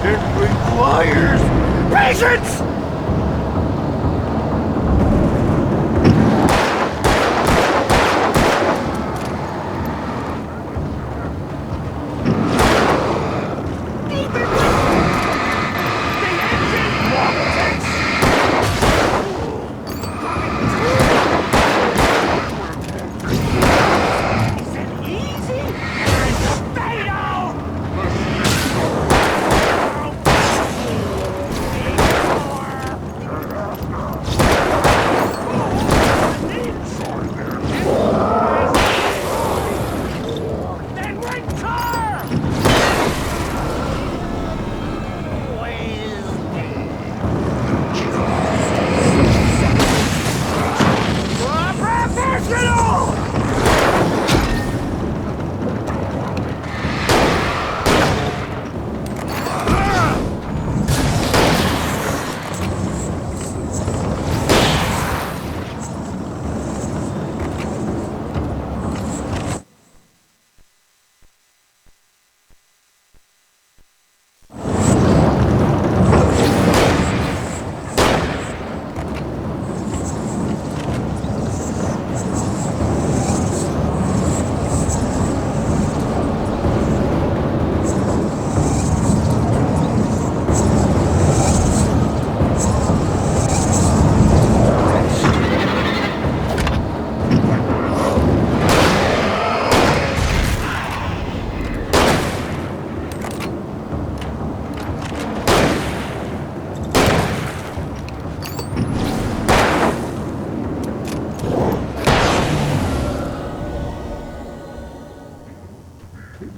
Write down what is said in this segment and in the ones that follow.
It requires patience!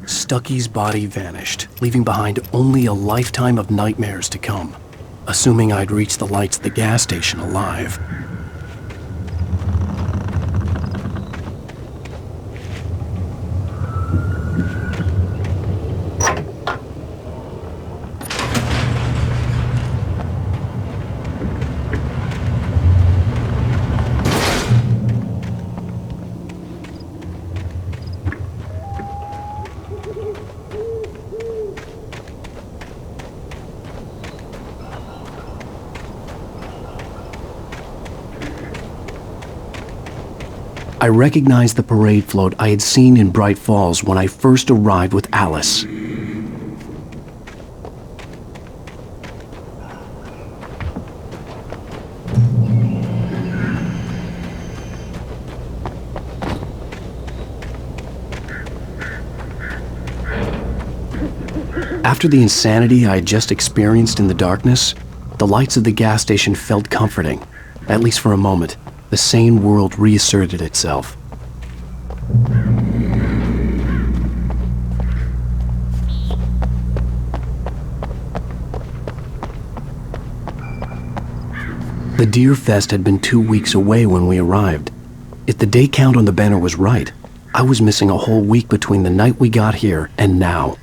Stucky's body vanished, leaving behind only a lifetime of nightmares to come, assuming I'd reached the lights at the gas station alive. I recognized the parade float I had seen in Bright Falls when I first arrived with Alice. After the insanity I had just experienced in the darkness, the lights of the gas station felt comforting, at least for a moment. The sane world reasserted itself. The Deer Fest had been 2 weeks away when we arrived. If the day count on the banner was right, I was missing a whole week between the night we got here and now.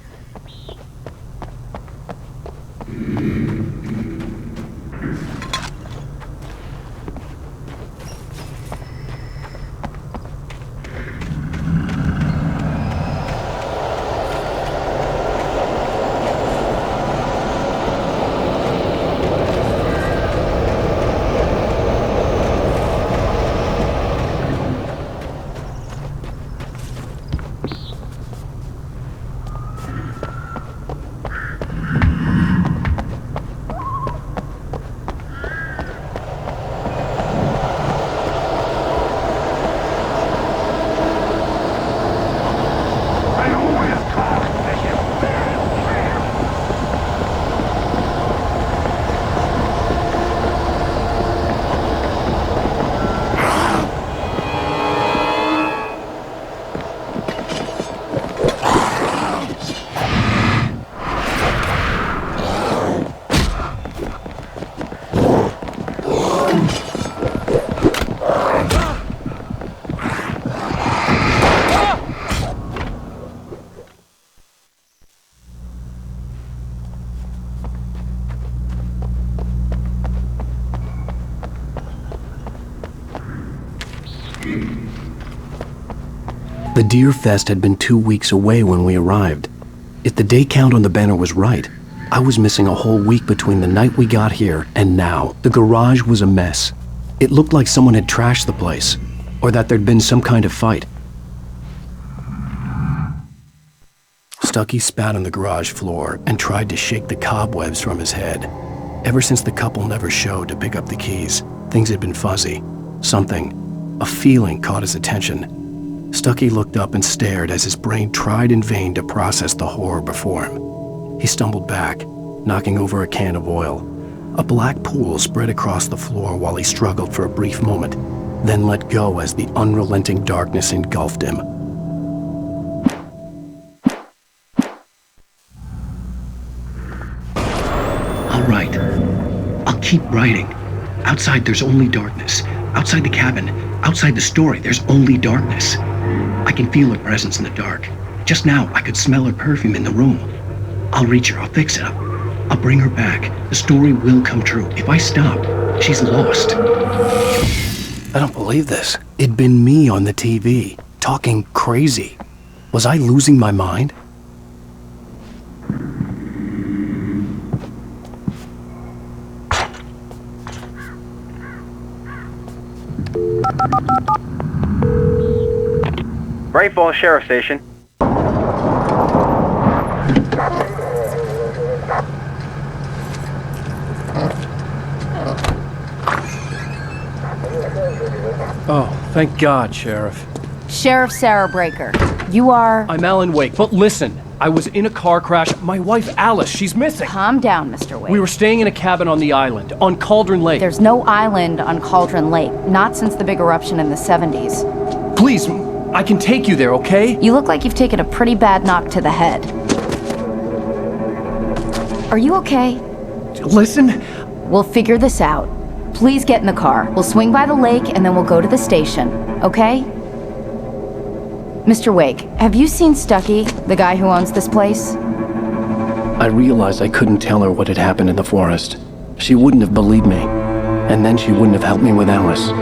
The Deer Fest had been 2 weeks away when we arrived. If the day count on the banner was right, I was missing a whole week between the night we got here and now. The garage was a mess. It looked like someone had trashed the place, or that there'd been some kind of fight. Stucky spat on the garage floor and tried to shake the cobwebs from his head. Ever since the couple never showed to pick up the keys, things had been fuzzy. A feeling caught his attention. Stucky looked up and stared as his brain tried in vain to process the horror before him. He stumbled back, knocking over a can of oil. A black pool spread across the floor while he struggled for a brief moment, then let go as the unrelenting darkness engulfed him. All right. I'll keep writing. Outside, there's only darkness. Outside the cabin, outside the story, there's only darkness. I can feel her presence in the dark. Just now, I could smell her perfume in the room. I'll reach her. I'll fix it up. I'll bring her back. The story will come true. If I stop, she's lost. I don't believe this. It'd been me on the TV, talking crazy. Was I losing my mind? Great Falls Sheriff Station. Oh, thank God, Sheriff. Sheriff Sarah Breaker. You are... I'm Alan Wake, but listen, I was in a car crash. My wife, Alice, she's missing. Calm down, Mr. Wake. We were staying in a cabin on the island, on Cauldron Lake. There's no island on Cauldron Lake, not since the big eruption in the 70s. Please, I can take you there, okay? You look like you've taken a pretty bad knock to the head. Are you okay? Listen. We'll figure this out. Please get in the car. We'll swing by the lake and then we'll go to the station, okay? Mr. Wake, have you seen Stucky, the guy who owns this place? I realized I couldn't tell her what had happened in the forest. She wouldn't have believed me, and then she wouldn't have helped me with Alice.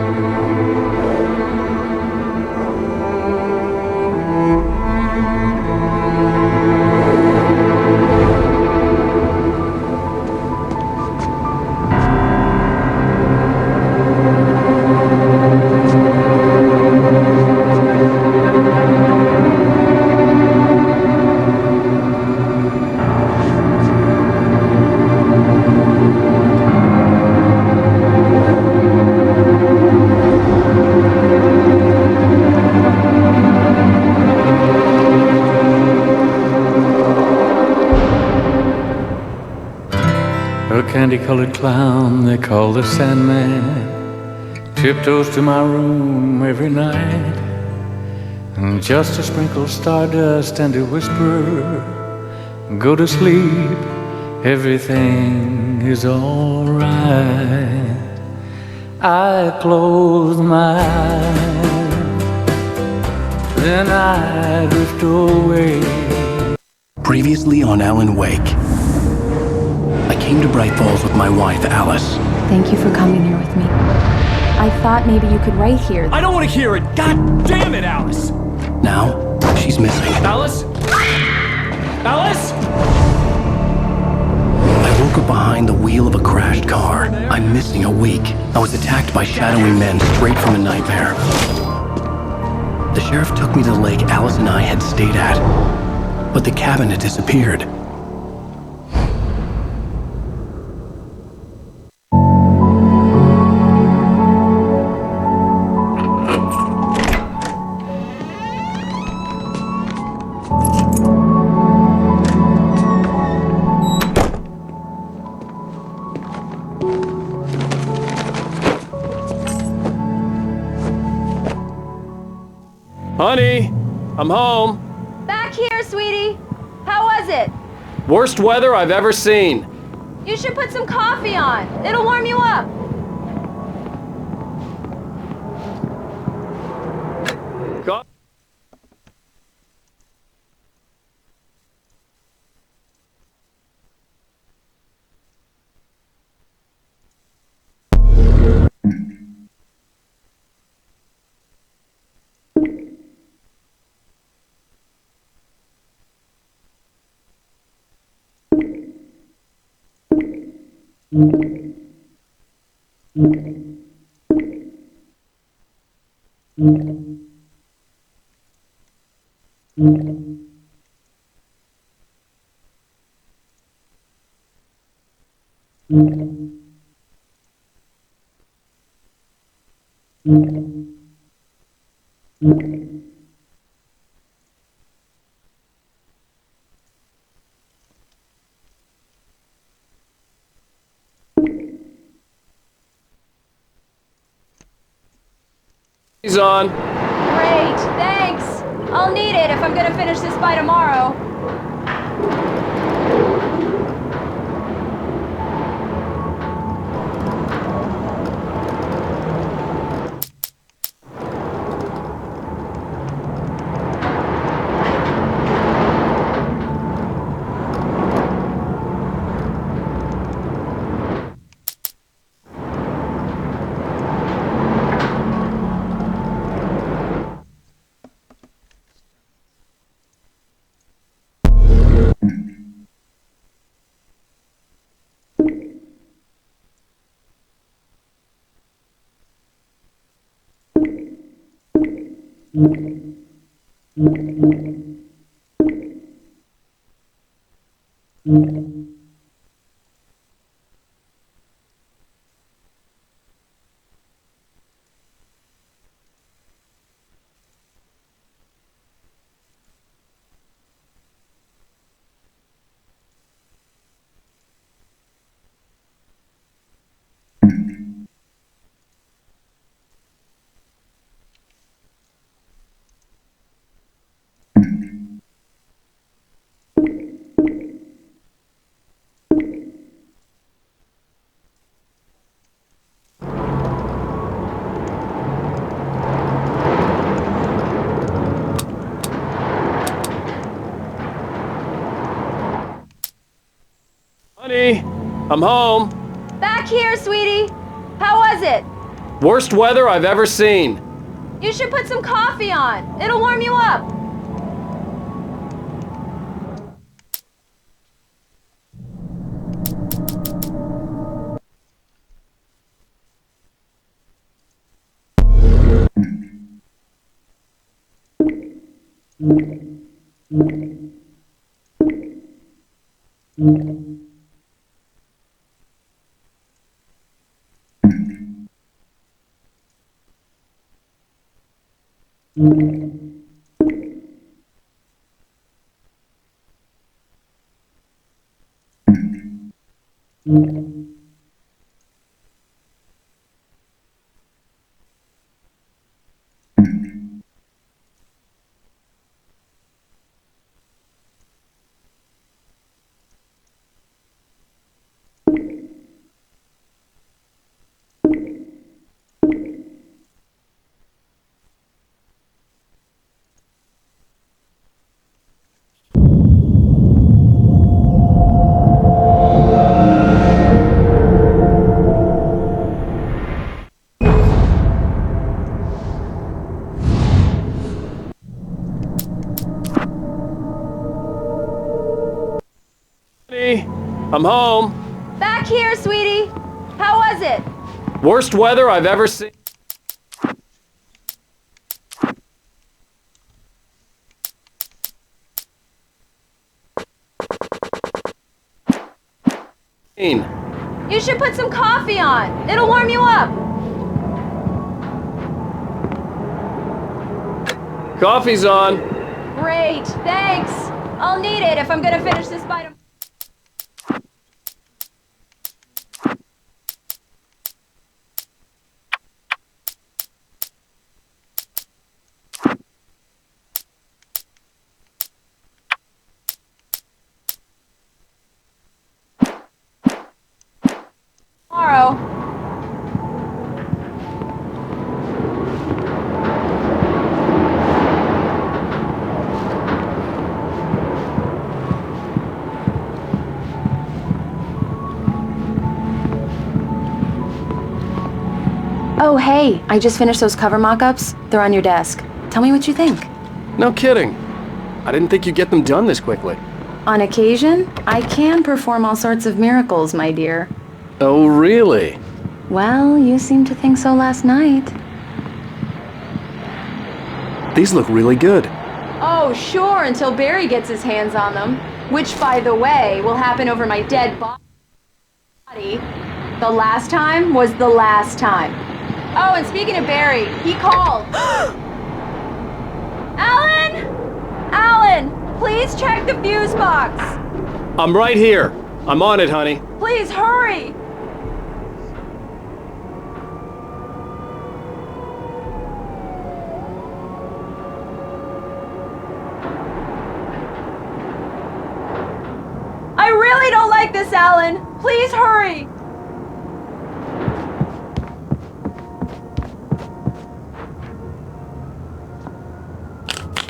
A candy-colored clown they call the Sandman tiptoes to my room every night, and just to sprinkle stardust and to whisper, go to sleep, everything is alright. I close my eyes, then I drift away. Previously on Alan Wake. I came to Bright Falls with my wife, Alice. Thank you for coming here with me. I thought maybe you could write here. I don't want to hear it! God damn it, Alice! Now, she's missing. Alice? Alice? I woke up behind the wheel of a crashed car. I'm missing a week. I was attacked by shadowy men straight from a nightmare. The sheriff took me to the lake Alice and I had stayed at, but the cabin had disappeared. Honey, I'm home. Back here, sweetie. How was it? Worst weather I've ever seen. You should put some coffee on. It'll warm you up. Co- He's on. Great, thanks. I'll need it if I'm gonna finish this by tomorrow. Honey, I'm home. Back here, sweetie. How was it? Worst weather I've ever seen. You should put some coffee on. It'll warm you up. Honey, I'm home. Back here, sweetie. How was it? Worst weather I've ever seen. You should put some coffee on. It'll warm you up. Coffee's on. Great, thanks. I'll need it if I'm gonna finish this by tomorrow. Oh, hey, I just finished those cover mock-ups. They're on your desk. Tell me what you think. No kidding. I didn't think you'd get them done this quickly. On occasion, I can perform all sorts of miracles, my dear. Oh, really? Well, you seemed to think so last night. These look really good. Oh, sure, until Barry gets his hands on them. Which, by the way, will happen over my dead body. The last time was the last time. Oh, and speaking of Barry, he called. Alan! Alan, please check the fuse box. I'm right here. I'm on it, honey. Please hurry. I really don't like this, Alan. Please hurry.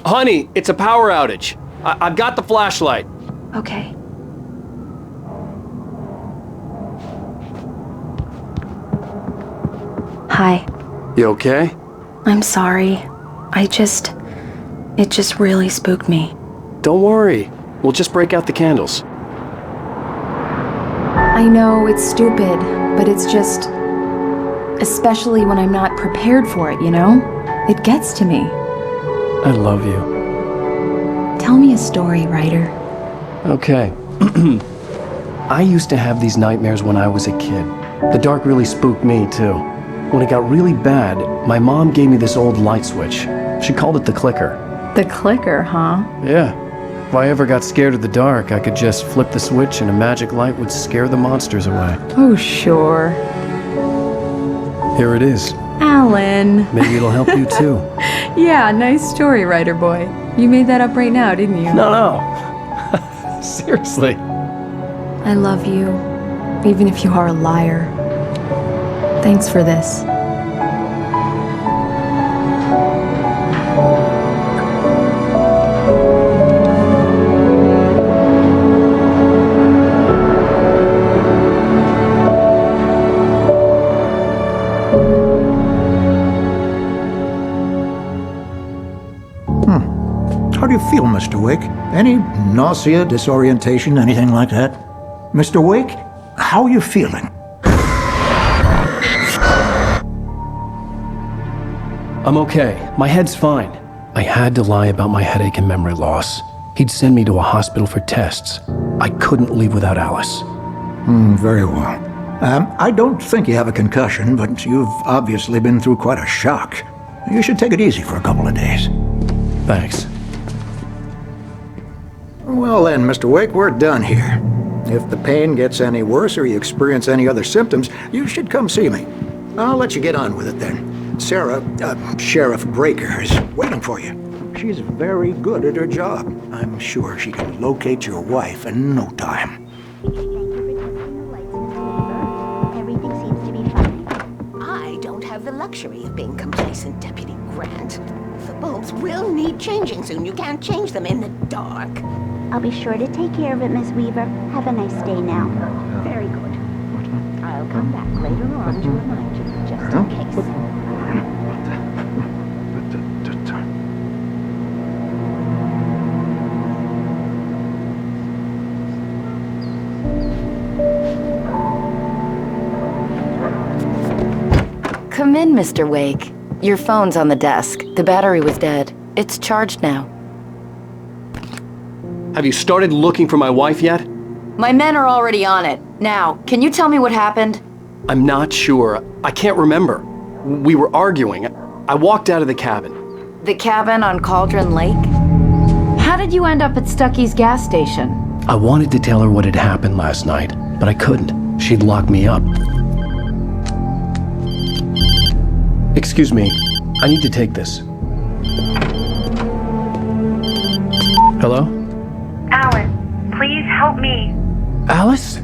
Honey, it's a power outage. I've got the flashlight. Okay. Hi. You okay? I'm sorry. It just really spooked me. Don't worry. We'll just break out the candles. I know it's stupid, but it's just... Especially when I'm not prepared for it, you know? It gets to me. I love you. Tell me a story, writer. Okay. I used to have these nightmares when I was a kid. The dark really spooked me, too. When it got really bad, my mom gave me this old light switch. She called it the clicker. The clicker, huh? Yeah. If I ever got scared of the dark, I could just flip the switch and a magic light would scare the monsters away. Oh, sure. Here it is. Alan. Maybe it'll help you, too. Yeah, nice story, writer boy. You made that up right now, didn't you? No. Seriously. I love you, even if you are a liar. Thanks for this. How do you feel, Mr. Wake? Any nausea, disorientation, anything like that? Mr. Wake, how are you feeling? I'm okay. My head's fine. I had to lie about my headache and memory loss. He'd send me to a hospital for tests. I couldn't leave without Alice. Very well. I don't think you have a concussion, but you've obviously been through quite a shock. You should take it easy for a couple of days. Thanks. Well then, Mr. Wake, we're done here. If the pain gets any worse or you experience any other symptoms, you should come see me. I'll let you get on with it then. Sarah, Sheriff Breaker, is waiting for you. She's very good at her job. I'm sure she can locate your wife in no time. Everything seems to be fine. I don't have the luxury of being complacent, Deputy Grant. The bulbs will need changing soon. You can't change them in the dark. I'll be sure to take care of it, Miss Weaver. Have a nice day now. Very good. I'll come back later on to remind you, just in case. Come in, Mr. Wake. Your phone's on the desk. The battery was dead. It's charged now. Have you started looking for my wife yet? My men are already on it. Now, can you tell me what happened? I'm not sure. I can't remember. We were arguing. I walked out of the cabin. The cabin on Cauldron Lake? How did you end up at Stuckey's gas station? I wanted to tell her what had happened last night, but I couldn't. She'd lock me up. Excuse me. I need to take this. Hello? Alan, please help me. Alice?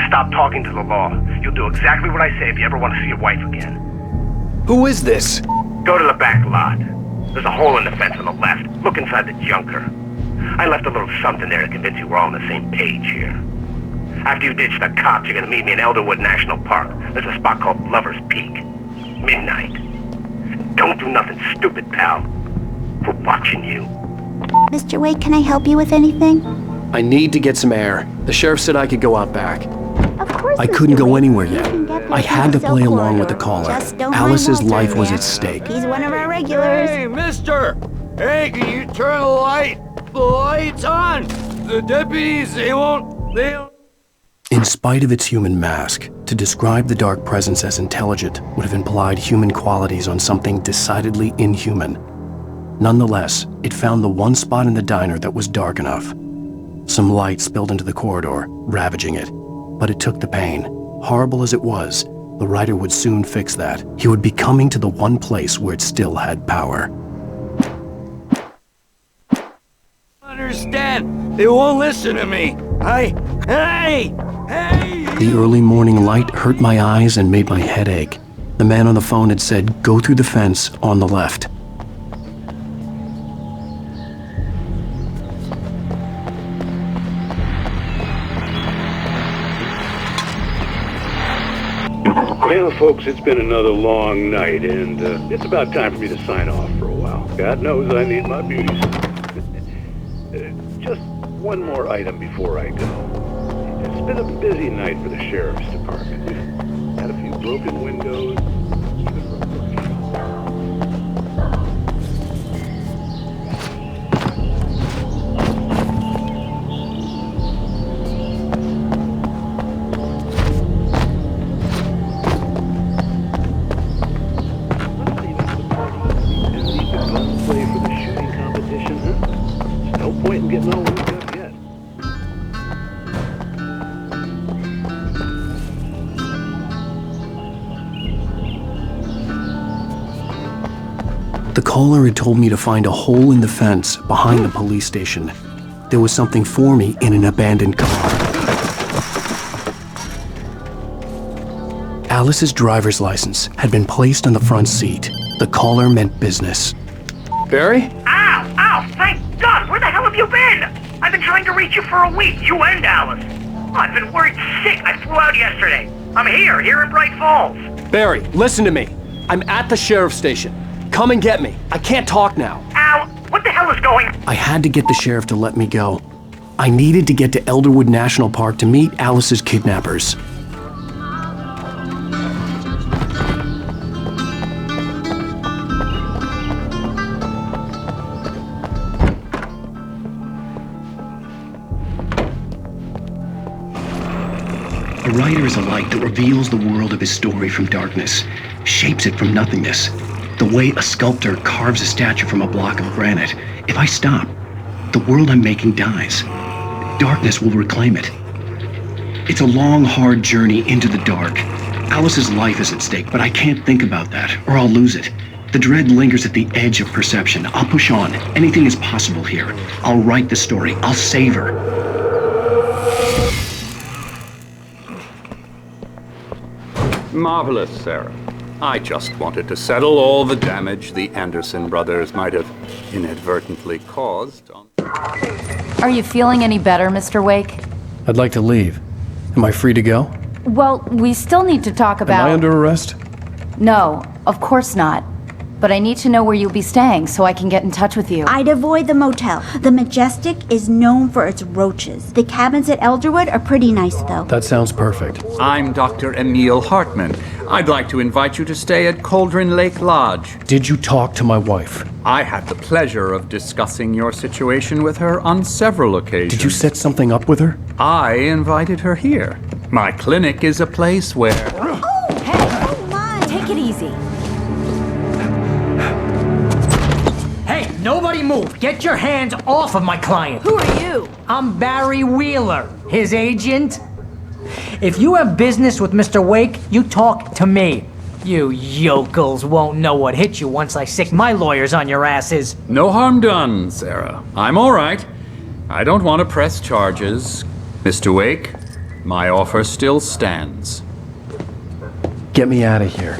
Stop talking to the law. You'll do exactly what I say if you ever want to see your wife again. Who is this? Go to the back lot. There's a hole in the fence on the left. Look inside the junker. I left a little something there to convince you we're all on the same page here. After you ditch the cops, you're gonna meet me in Elderwood National Park. There's a spot called Lover's Peak. Midnight. Don't do nothing stupid, pal. We're watching you. Mr. Wake, can I help you with anything? I need to get some air. The sheriff said I could go out back. Of course, I Mr. couldn't go Wake. anywhere You yet. can get there I had through to the play silk along with the corridor. caller. Just don't mind Alice's Walter life was there. at stake. He's one of our regulars. Hey, mister! Hey, can you turn the lights on? The deputies, they won't... In spite of its human mask, to describe the dark presence as intelligent would have implied human qualities on something decidedly inhuman. Nonetheless, it found the one spot in the diner that was dark enough. Some light spilled into the corridor, ravaging it. But it took the pain. Horrible as it was, the writer would soon fix that. He would be coming to the one place where it still had power. Understand? They won't listen to me. Hey! The early morning light hurt my eyes and made my head ache. The man on the phone had said, "Go through the fence on the left." Well, folks, it's been another long night, and it's about time for me to sign off for a while. God knows I need my beauties. Just one more item before I go. It's been a busy night for the sheriff's department. We've had a few broken windows, even broken play for the shooting competition, huh? There's no point in getting all worked up yet. The caller had told me to find a hole in the fence behind the police station. There was something for me in an abandoned car. Alice's driver's license had been placed on the front seat. The caller meant business. Barry? Ow! Ow! Thank God! Where the hell have you been? I've been trying to reach you for a week, you and Alice. Oh, I've been worried sick. I flew out yesterday. I'm here in Bright Falls. Barry, listen to me. I'm at the sheriff's station. Come and get me. I can't talk now. Ow! What the hell is going... I had to get the sheriff to let me go. I needed to get to Elderwood National Park to meet Alice's kidnappers. A writer is a light that reveals the world of his story from darkness, shapes it from nothingness. The way a sculptor carves a statue from a block of granite. If I stop, the world I'm making dies. Darkness will reclaim it. It's a long, hard journey into the dark. Alice's life is at stake, but I can't think about that, or I'll lose it. The dread lingers at the edge of perception. I'll push on. Anything is possible here. I'll write the story. I'll save her. Marvelous, Sarah. I just wanted to settle all the damage the Anderson brothers might have inadvertently caused. Are you feeling any better, Mr. Wake? I'd like to leave. Am I free to go? Well, we still need to talk about... Am I under arrest? No, of course not. But I need to know where you'll be staying so I can get in touch with you. I'd avoid the motel. The Majestic is known for its roaches. The cabins at Elderwood are pretty nice, though. That sounds perfect. I'm Dr. Emil Hartman. I'd like to invite you to stay at Cauldron Lake Lodge. Did you talk to my wife? I had the pleasure of discussing your situation with her on several occasions. Did you set something up with her? I invited her here. My clinic is a place where... Oh, hey! Oh, my! Take it easy. Hey, nobody move! Get your hands off of my client! Who are you? I'm Barry Wheeler, his agent. If you have business with Mr. Wake, you talk to me. You yokels won't know what hit you once I sick my lawyers on your asses. No harm done, Sarah. I'm all right. I don't want to press charges. Mr. Wake, my offer still stands. Get me out of here.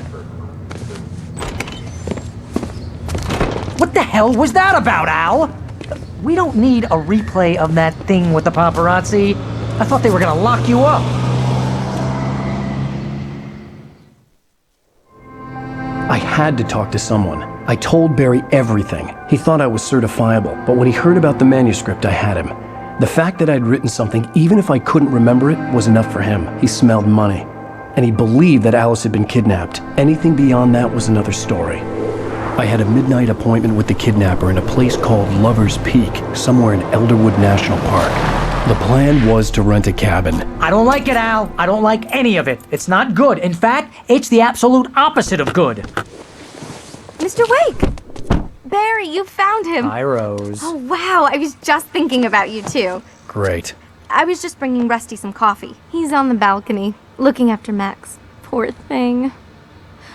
What the hell was that about, Al? We don't need a replay of that thing with the paparazzi. I thought they were gonna lock you up. I had to talk to someone. I told Barry everything. He thought I was certifiable, but when he heard about the manuscript, I had him. The fact that I'd written something, even if I couldn't remember it, was enough for him. He smelled money. And he believed that Alice had been kidnapped. Anything beyond that was another story. I had a midnight appointment with the kidnapper in a place called Lover's Peak, somewhere in Elderwood National Park. The plan was to rent a cabin. I don't like it, Al. I don't like any of it. It's not good. In fact, it's the absolute opposite of good. Mr. Wake! Barry, you found him. Hi, Rose. Oh, wow. I was just thinking about you, too. Great. I was just bringing Rusty some coffee. He's on the balcony, looking after Max. Poor thing.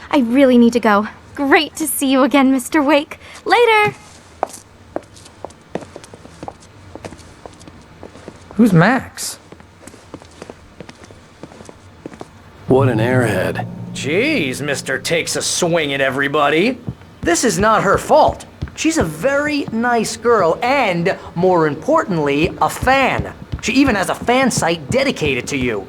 I really need to go. Great to see you again, Mr. Wake. Later! Who's Max? What an airhead. Jeez, Mr. Takes a swing at everybody. This is not her fault. She's a very nice girl and, more importantly, a fan. She even has a fan site dedicated to you.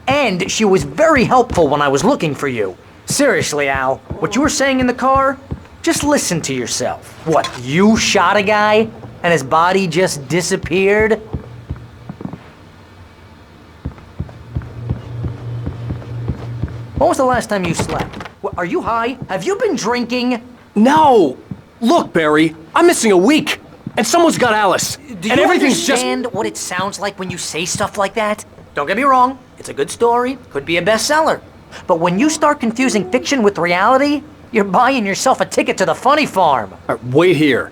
And she was very helpful when I was looking for you. Seriously, Al, what you were saying in the car? Just listen to yourself. What, you shot a guy and his body just disappeared? When was the last time you slept? Are you high? Have you been drinking? No! Look, Barry, I'm missing a week, and someone's got Alice. Do and you everything's understand what it sounds like when you say stuff like that? Don't get me wrong, it's a good story, could be a bestseller. But when you start confusing fiction with reality, you're buying yourself a ticket to the funny farm. Wait here.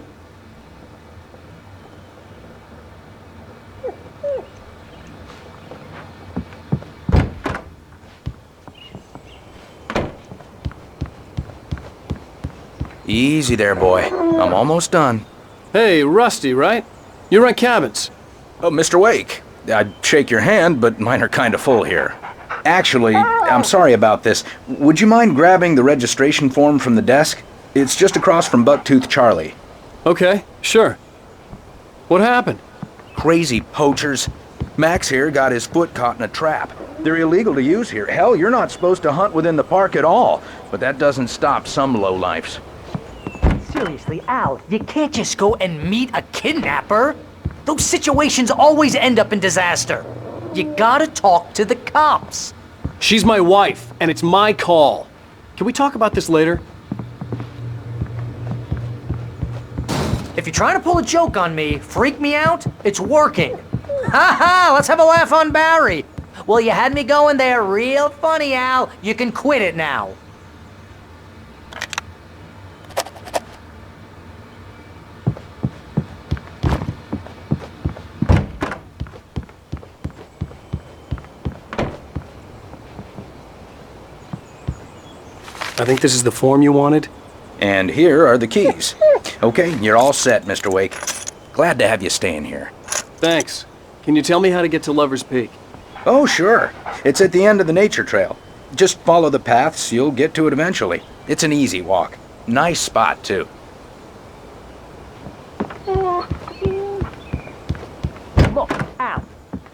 Easy there, boy. I'm almost done. Hey, Rusty, right? You rent cabins. Oh, Mr. Wake. I'd shake your hand, but mine are kind of full here. Actually, I'm sorry about this. Would you mind grabbing the registration form from the desk? It's just across from Bucktooth Charlie. Okay, sure. What happened? Crazy poachers. Max here got his foot caught in a trap. They're illegal to use here. Hell, you're not supposed to hunt within the park at all. But that doesn't stop some lowlifes. Seriously, Al, you can't just go and meet a kidnapper. Those situations always end up in disaster. You gotta talk to the cops. She's my wife, and it's my call. Can we talk about this later? If you're trying to pull a joke on me, freak me out, it's working. Ha ha, let's have a laugh on Barry. Well, you had me going there real funny, Al. You can quit it now. I think this is the form you wanted. And here are the keys. Okay, you're all set, Mr. Wake. Glad to have you staying here. Thanks. Can you tell me how to get to Lover's Peak? Oh, sure. It's at the end of the nature trail. Just follow the paths, you'll get to it eventually. It's an easy walk. Nice spot, too. Look, Al,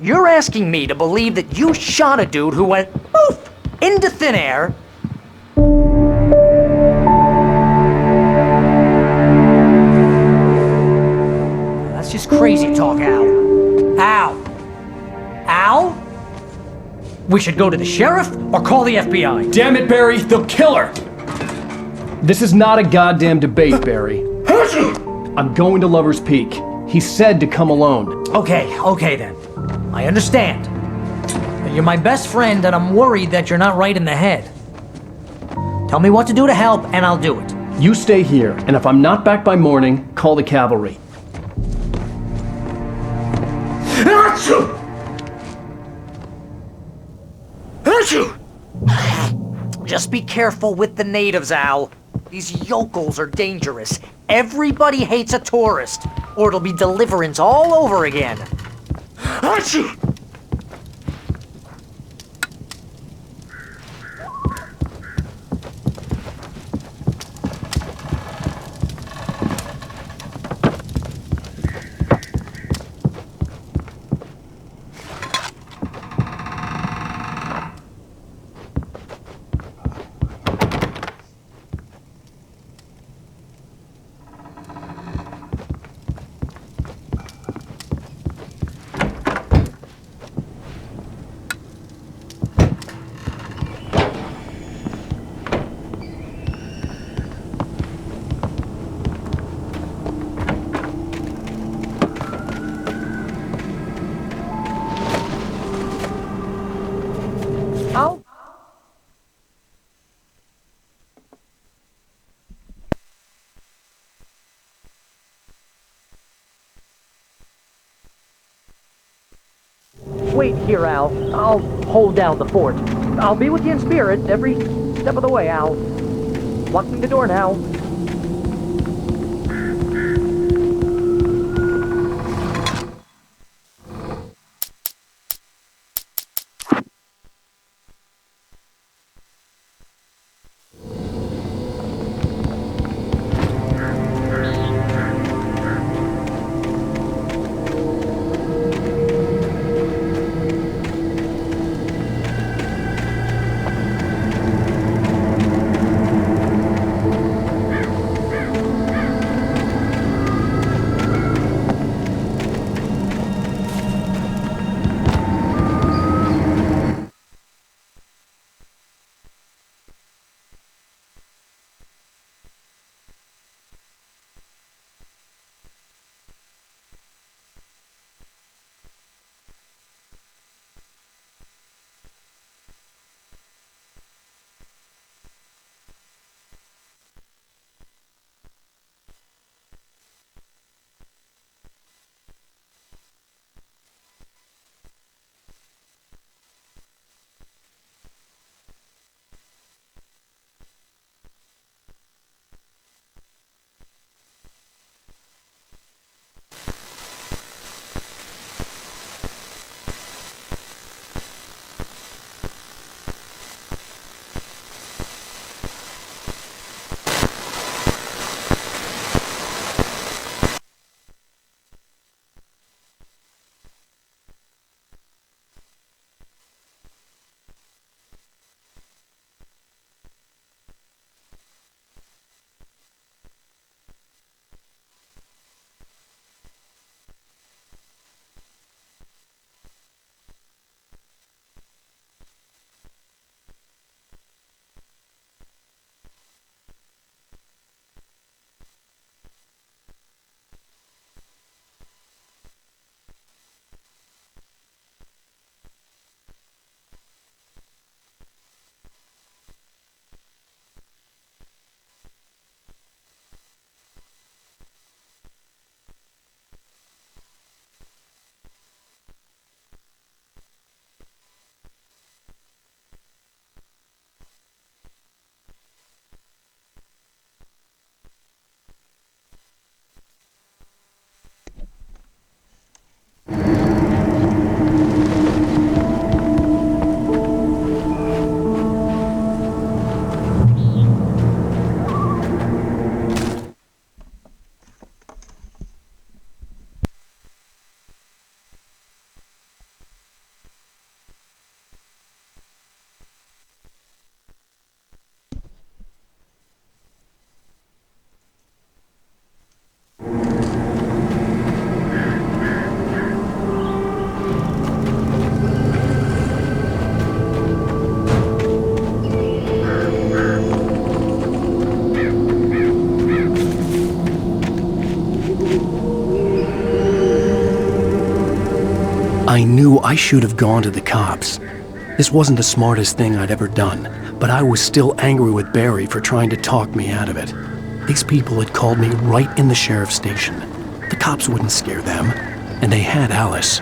you're asking me to believe that you shot a dude who went poof into thin air. That's just crazy talk, Al. Al? We should go to the sheriff or call the FBI. Damn it, Barry, they'll kill her! This is not a goddamn debate, Barry. I'm going to Lover's Peak. He said to come alone. Okay then. I understand. You're my best friend and I'm worried that you're not right in the head. Tell me what to do to help and I'll do it. You stay here, and if I'm not back by morning, call the cavalry. Just be careful with the natives, Al. These yokels are dangerous. Everybody hates a tourist, or it'll be deliverance all over again. Wait here, Al. I'll hold down the fort. I'll be with you in spirit every step of the way, Al. Locking the door now. I knew I should have gone to the cops. This wasn't the smartest thing I'd ever done, but I was still angry with Barry for trying to talk me out of it. These people had called me right in the sheriff's station. The cops wouldn't scare them, and they had Alice.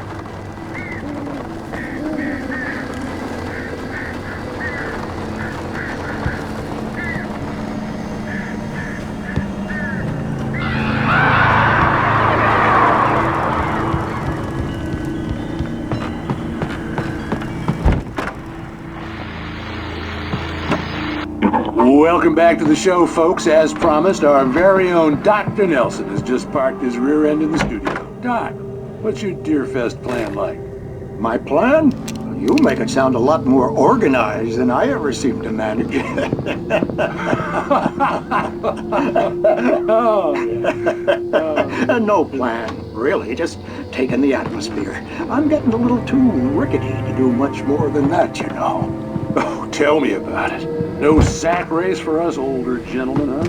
Welcome back to the show, folks. As promised, our very own Dr. Nelson has just parked his rear end in the studio. Doc, what's your Deerfest plan like? My plan? You make it sound a lot more organized than I ever seem to manage. No plan, really. Just taking the atmosphere. I'm getting a little too rickety to do much more than that, you know. Oh, tell me about it. No sack race for us older gentlemen, huh?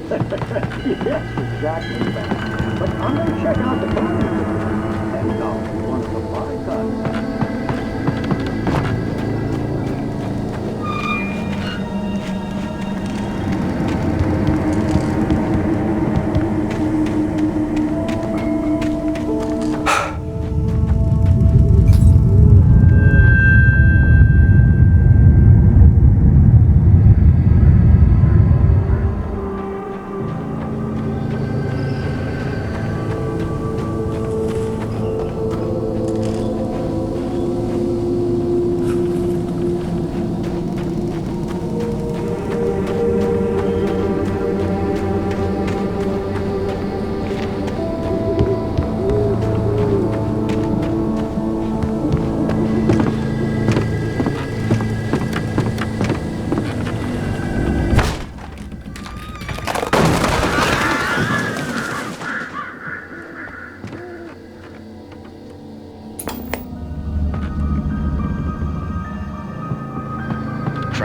Yes, exactly that. But I'm going to check out the company. And one of the bypass.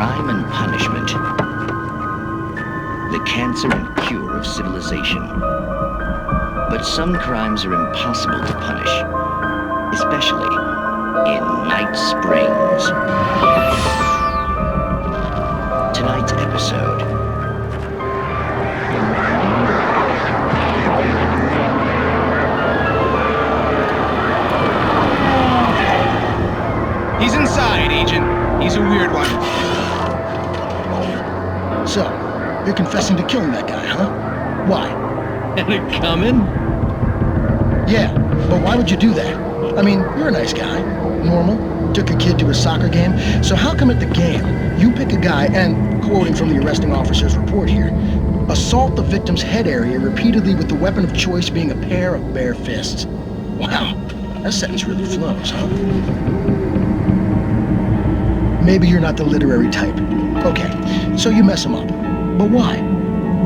Crime and punishment. The cancer and cure of civilization. But some crimes are impossible to punish, especially in Night Springs. Tonight's episode. He's inside, Agent. He's a weird one. So, you're confessing to killing that guy, huh? Why? And it coming? Yeah, but why would you do that? I mean, you're a nice guy. Normal. Took a kid to a soccer game. So how come at the game, you pick a guy and, quoting from the arresting officer's report here, assault the victim's head area repeatedly with the weapon of choice being a pair of bare fists? Wow, that sentence really flows, huh? Maybe you're not the literary type. Okay, so you mess him up. But why?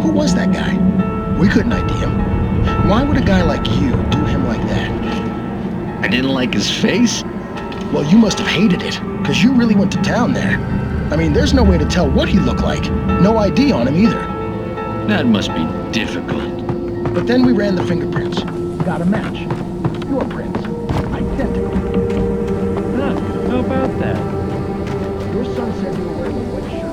Who was that guy? We couldn't ID him. Why would a guy like you do him like that? I didn't like his face? Well, you must have hated it, because you really went to town there. I mean, there's no way to tell what he looked like. No ID on him either. That must be difficult. But then we ran the fingerprints. Got a match. Your prints. Identical. Huh, how about that? Your son said you were wearing a white shirt.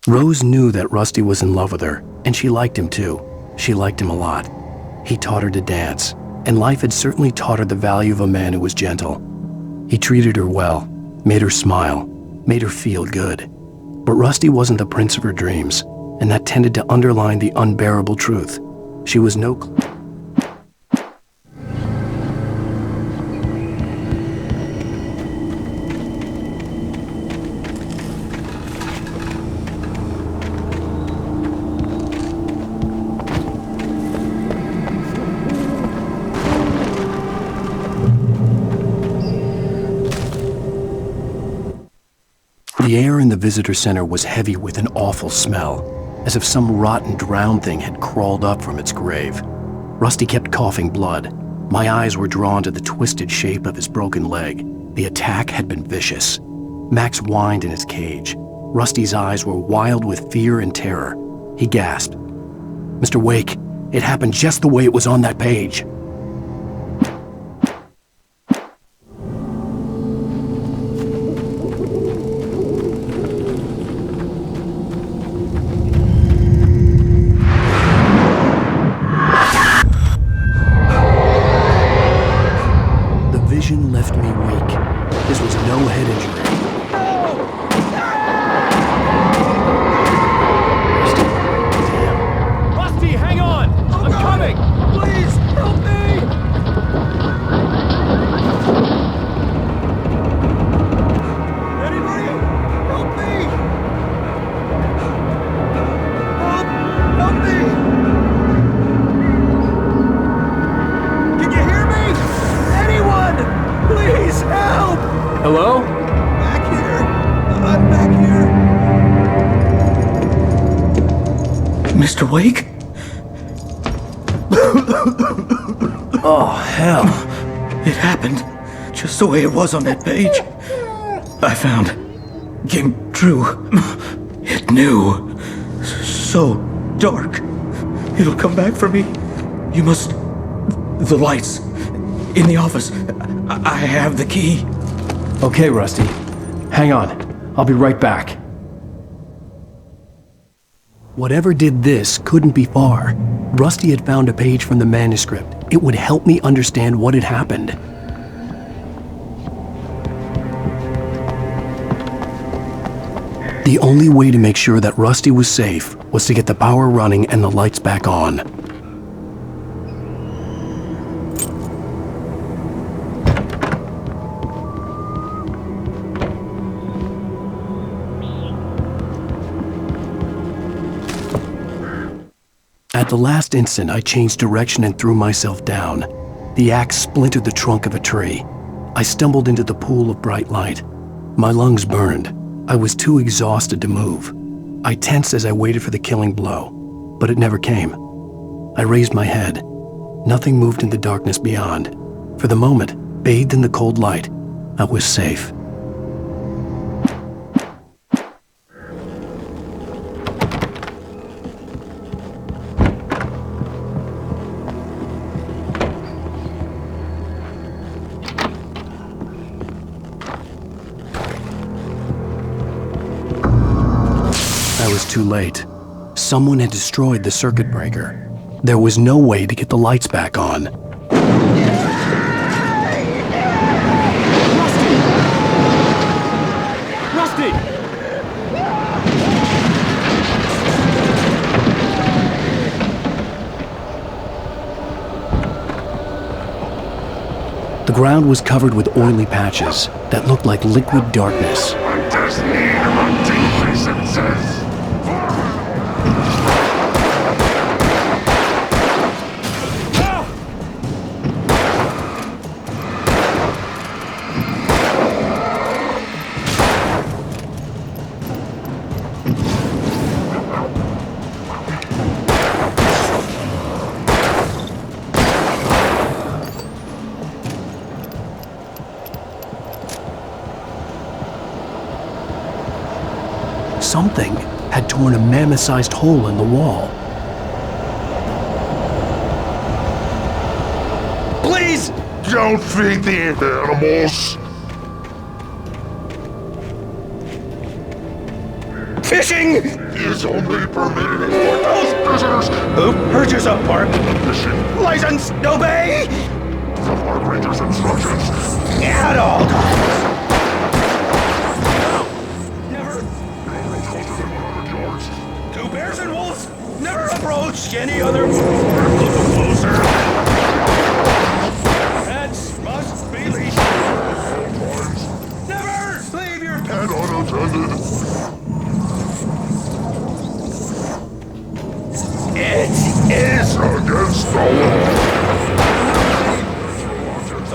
Rose knew that Rusty was in love with her, and she liked him too. She liked him a lot. He taught her to dance, and life had certainly taught her the value of a man who was gentle. He treated her well, made her smile, made her feel good. But Rusty wasn't the prince of her dreams, and that tended to underline the unbearable truth. She was no The air in the visitor center was heavy with an awful smell, as if some rotten drowned thing had crawled up from its grave. Rusty kept coughing blood. My eyes were drawn to the twisted shape of his broken leg. The attack had been vicious. Max whined in his cage. Rusty's eyes were wild with fear and terror. He gasped. "Mr. Wake, it happened just the way it was on that page." Vision left me weak. This was no head injury. Rusty, hang on! I'm coming! Please, help me! Anybody? Help me! Help me! Can you hear me? Anyone! Please help! Hello? Back here! I'm back here! Mr. Wake? Oh, hell. It happened just the way it was on that page. I found. Came true. It knew. So dark. It'll come back for me. You must... The lights. In the office. I have the key. Okay, Rusty. Hang on. I'll be right back. Whatever did this couldn't be far. Rusty had found a page from the manuscript. It would help me understand what had happened. The only way to make sure that Rusty was safe was to get the power running and the lights back on. At At the last instant, I changed direction and threw myself down. The axe splintered the trunk of a tree. I stumbled into the pool of bright light. My lungs burned. I was too exhausted to move. I tensed as I waited for the killing blow, but it never came. I raised my head. Nothing moved in the darkness beyond. For the moment, bathed in the cold light, I was safe. I was too late. Someone had destroyed the circuit breaker. There was no way to get the lights back on. Rusty! The ground was covered with oily patches that looked like liquid darkness. Something had torn a mammoth-sized hole in the wall. Please! Don't feed the animals! Fishing is only permitted for those prisoners who purchase a park license, obey the park ranger's instructions at all times. Two bears and wolves never approach any other. Look closer. Pets must be leashed. Never leave your pet unattended. It is against the law.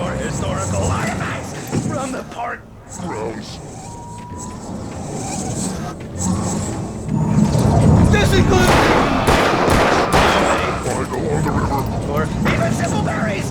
Or historical artifacts from the park grounds. This includes I go on the river. or even simple berries.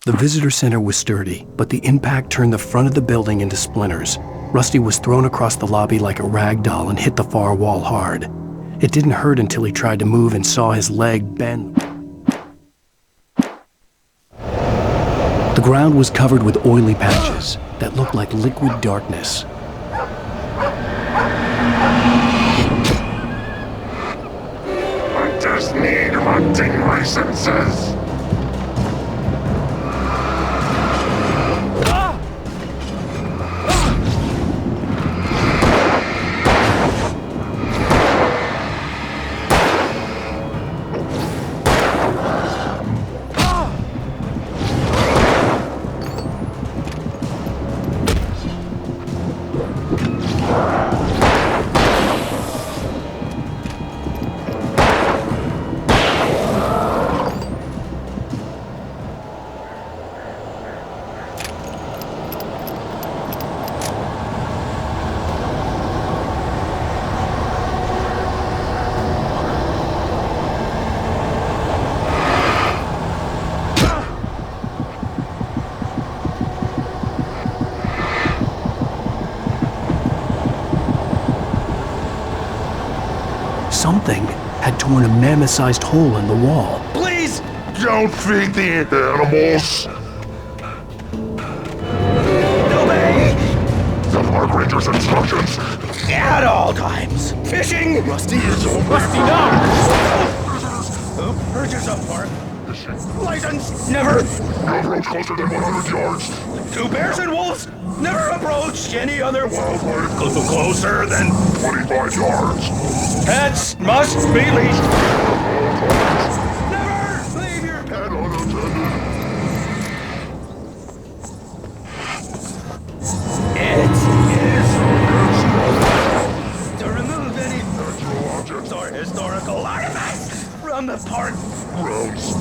The visitor center was sturdy, but the impact turned the front of the building into splinters. Rusty was thrown across the lobby like a rag doll and hit the far wall hard. It didn't hurt until he tried to move and saw his leg bend. The ground was covered with oily patches that looked like liquid darkness. I just need hunting licenses. Something had torn a mammoth-sized hole in the wall. Please! Don't feed the animals! Obey! The Park Ranger's instructions! At all times! Fishing! Rusty is over. Rusty, no! Urge yourself, Park. License! Never! No approach closer than 100 yards. 2 bears and wolves! Never approach any other wildlife closer than 25 yards. Pets must be leashed. Never leave your pet unattended. It is to remove any natural objects or historical artifacts from the park grounds.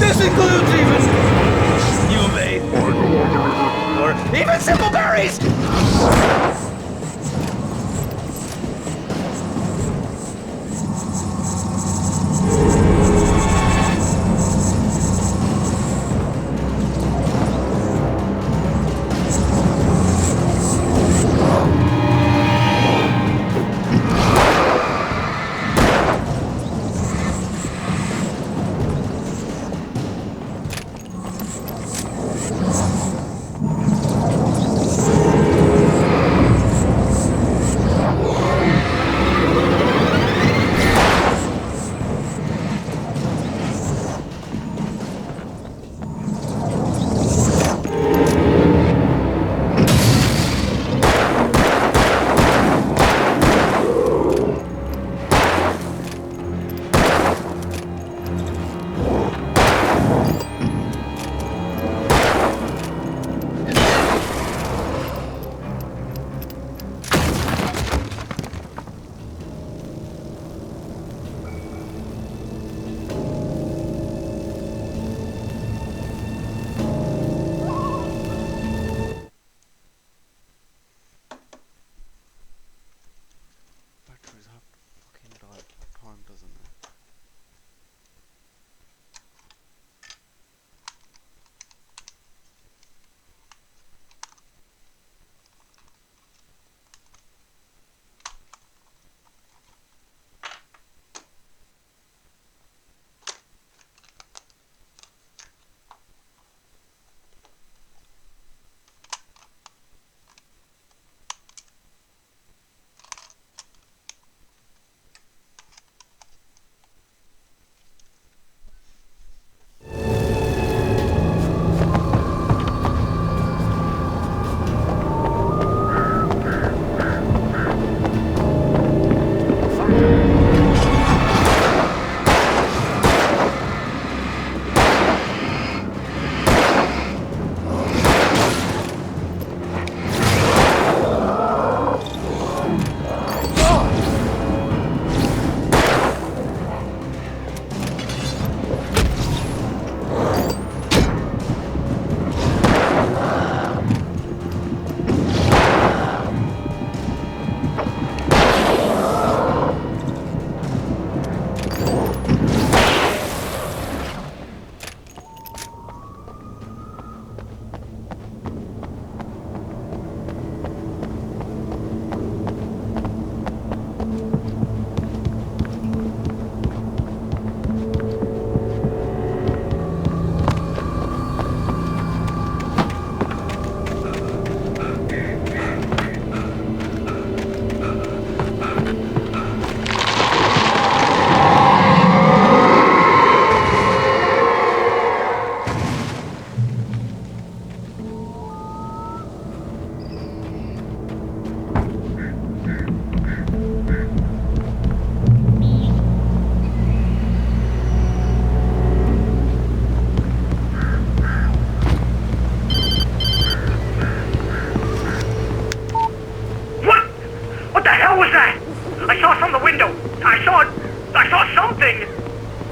This includes even you may or even simple berries.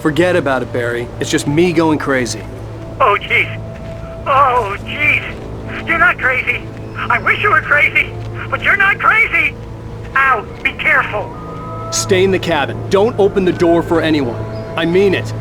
Forget about it, Barry. It's just me going crazy. Oh, jeez. Oh, jeez. You're not crazy. I wish you were crazy, but you're not crazy. Ow, be careful. Stay in the cabin. Don't open the door for anyone. I mean it.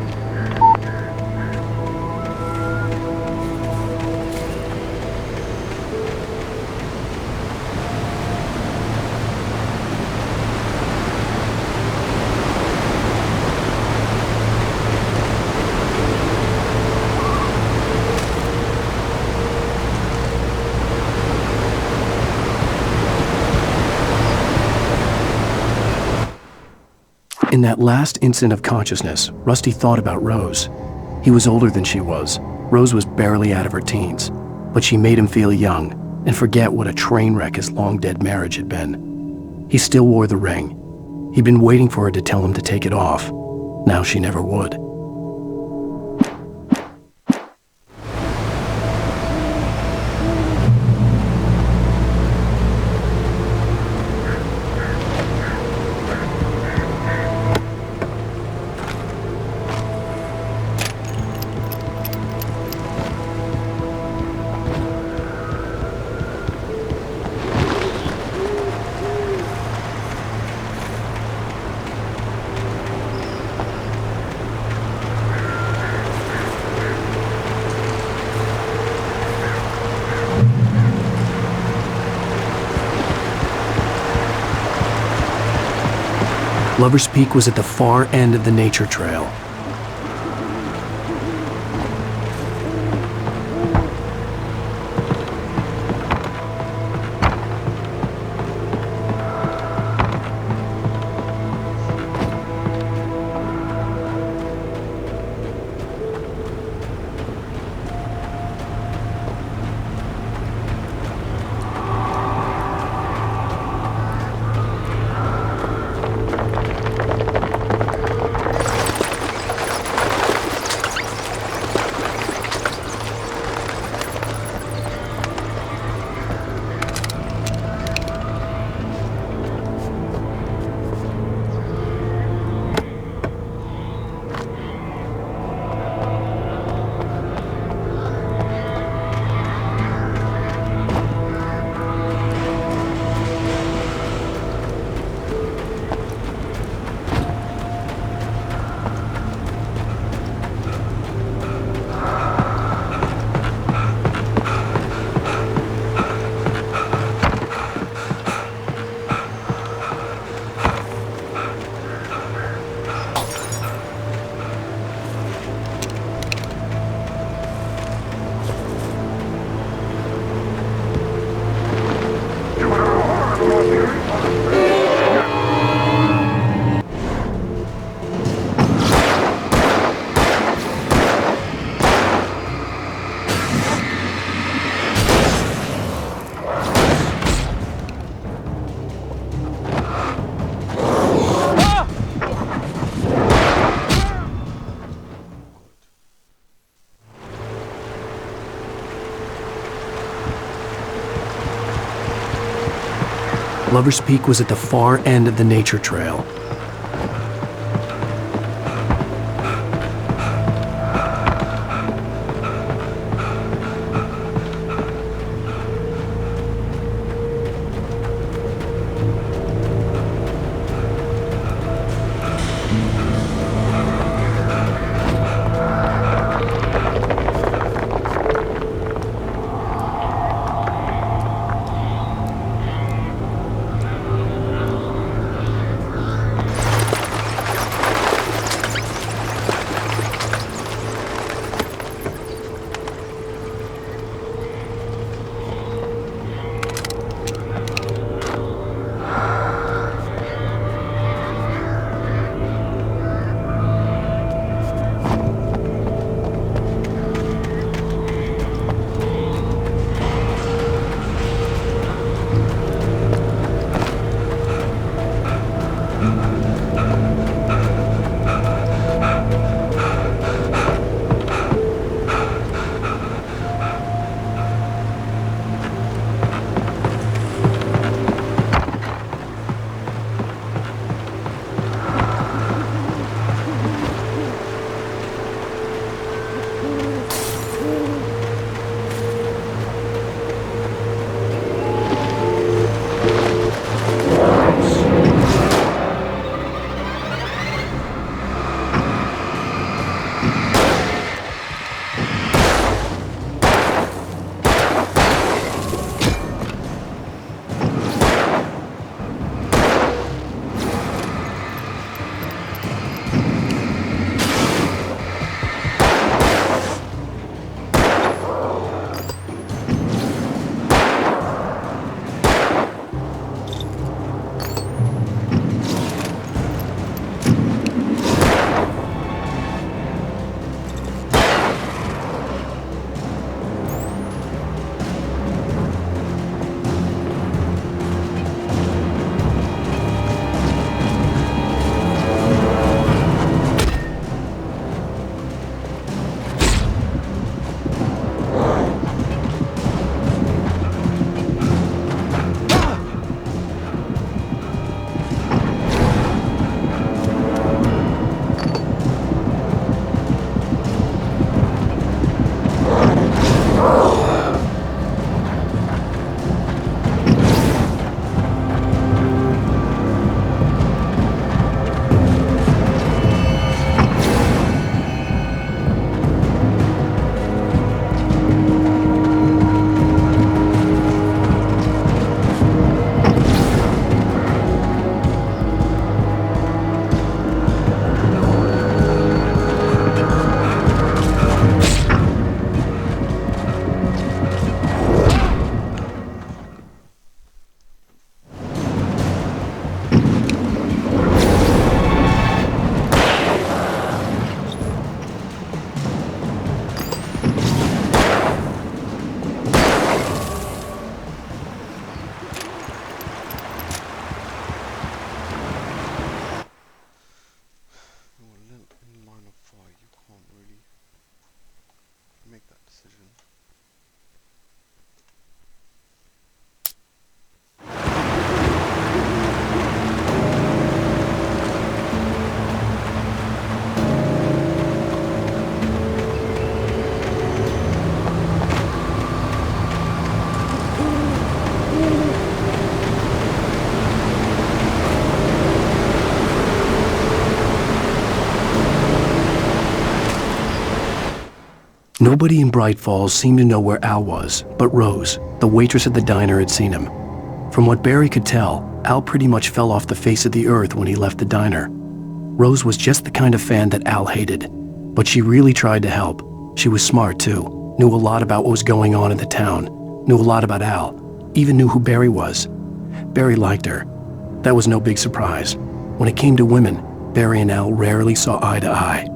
In that last instant of consciousness, Rusty thought about Rose. He was older than she was. Rose was barely out of her teens, but she made him feel young and forget what a train wreck his long-dead marriage had been. He still wore the ring. He'd been waiting for her to tell him to take it off. Now she never would. Lover's Peak was at the far end of the nature trail. Lover's Peak was at the far end of the nature trail. Oxygen. Nobody in Bright Falls seemed to know where Al was, but Rose, the waitress at the diner, had seen him. From what Barry could tell, Al pretty much fell off the face of the earth when he left the diner. Rose was just the kind of fan that Al hated, but she really tried to help. She was smart too, knew a lot about what was going on in the town, knew a lot about Al, even knew who Barry was. Barry liked her. That was no big surprise. When it came to women, Barry and Al rarely saw eye to eye.